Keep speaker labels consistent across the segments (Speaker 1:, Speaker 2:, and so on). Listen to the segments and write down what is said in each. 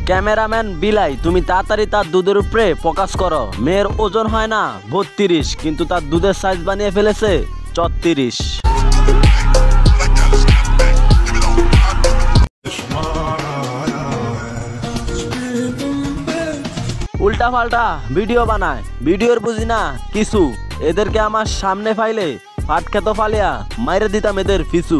Speaker 1: Cameraman বিলাই, তুমি তাড়াতাড়ি তার দুধের উপরে ফোকাস করো। মেয়ের ওজন হয় না 32, কিন্তু তার দুধের সাইজ বানিয়ে ফেলেছে 34। উল্টা পাল্টা ভিডিও বানায়, ভিডিওর বুঝি না কিছু। এদেরকে আমার সামনে ফাইলে ফাট খেত ফালিয়া মাইরে দিতাম এদের পিছু।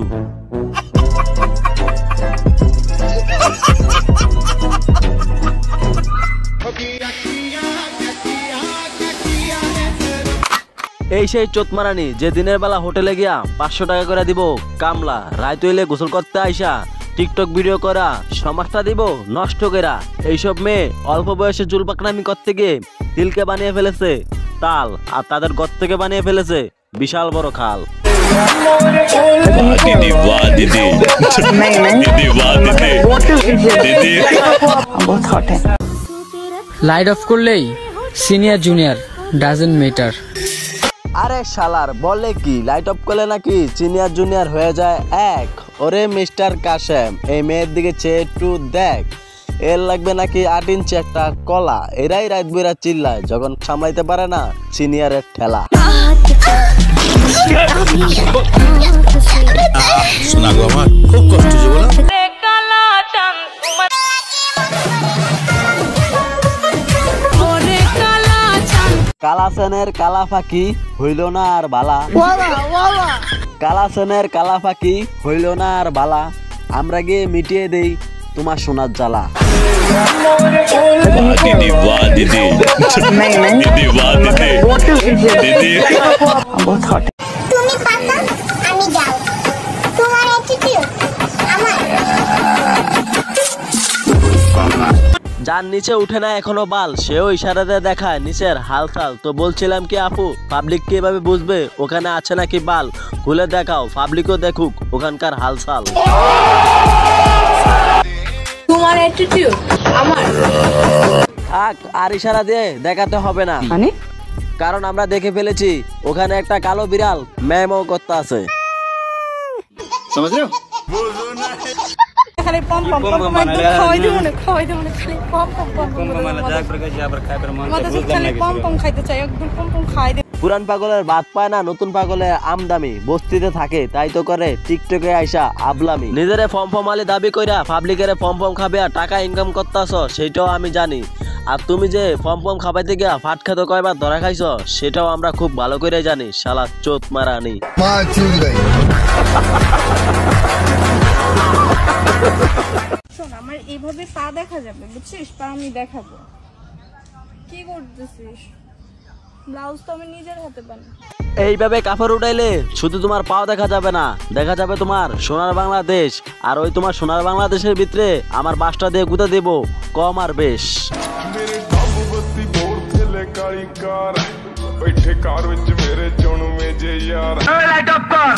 Speaker 1: এই সেই চোতমারানি যে দিনের বেলা হোটেলে গিয়া 500 টাকা করে দিব কামলা, রাত হইলে গোসল করতে আইসা টিকটক ভিডিও করা সমাজটা দিব নষ্ট করা। এইসব মেয়ে অল্প বয়সে চুল পাকনামি করতে গিয়ে তিলকে বানিয়ে ফেলেছে তাল, আর তাদের গত থেকে বানিয়ে ফেলেছে বিশাল বড় খাল।
Speaker 2: লাইট অফ করলেই সিনিয়র জুনিয়র ডাজন্ট ম্যাটার।
Speaker 1: আরে শালার বলে কি, লাইট অফ করলে নাকি সিনিয়র জুনিয়র হয়ে যায় এক। ওরে মিস্টার কাশেম, এই মেয়ের দিকে চেয়ে একটু দেখ, এর লাগবে নাকি 8 ইঞ্চি একটা কলা। এরাই রাত বইরা চিল্লায় যখন সামলাইতে পারে না সিনিয়রের ঠেলা।
Speaker 3: শোনা গো আমার খুব কষ্ট যে বলো।
Speaker 1: কালাসেনের কালা ফাঁকি হইল না আর বালা, কালাসেনের কালা ফাঁকি হইল না আর বালা, আমরা গিয়ে মিটিয়ে দেই তোমার সোনার জ্বালা। যার নিচে উঠে না এখনো বাল, সেও ইশারাতে দেখায় নিচের হালচাল। তো বলছিলাম কি আপু, পাবলিক কিভাবে বুঝবে ওখানে আছে নাকি বাল? খুলে দেখাও, পাবলিকও দেখুক ওখানকার হালচাল।
Speaker 4: তোমার অ্যাটিটিউড আমার
Speaker 1: আর ইশারা দিয়ে দেখাতে হবে না, কারণ আমরা দেখে ফেলেছি ওখানে একটা কালো বিড়াল ম্যাও করতে আছে।
Speaker 4: খালি পম পম পম খাওয়াই দেব না, খাওয়াই দেব না, খালি পম পম পম পম মানে যা করে যা আবার খাই পর মন তো খালি পম পম খাইতে চাই, একদম পম পম খাই দে।
Speaker 1: পুরান পাগলের ভাত পায় না, নতুন পাগলের আমদামি। বস্তিতে থাকে তাই তো করে টিকটকে আইসা আবলামি। নিজেরে ফর্ম ফর্মালি দাবি কইরা পাবলিকের ফর্ম ফর্ম খাবে আর টাকা ইনকাম করতেছ, সেটাও আমি জানি। আর তুমি যে ফর্ম ফর্ম খাবাইতে গিয়া ফাট খেতে কয়বার ধরা খাইছ, সেটাও আমরা খুব ভালো করে জানি। শালা চোত মারানি।
Speaker 4: শোন, আমার এইভাবে পা দেখা যাবে বুঝছিস, পা আমি দেখাবো। কি করতেছিস? ব্লাউজ তো আমি নিজের হাতে বানাই।
Speaker 1: এইভাবে কাপড় উঠাইলে শুধু তোমার পাও দেখা যাবে না, দেখা যাবে তোমার সোনার বাংলাদেশ। আর ওই তোমার সোনার বাংলাদেশের ভিতরে আমার বাসটা দিয়ে গুঁতে দেব কম আর বেশ। बैठे कार विच मेरे चुन में जे यार लाइट अप कर।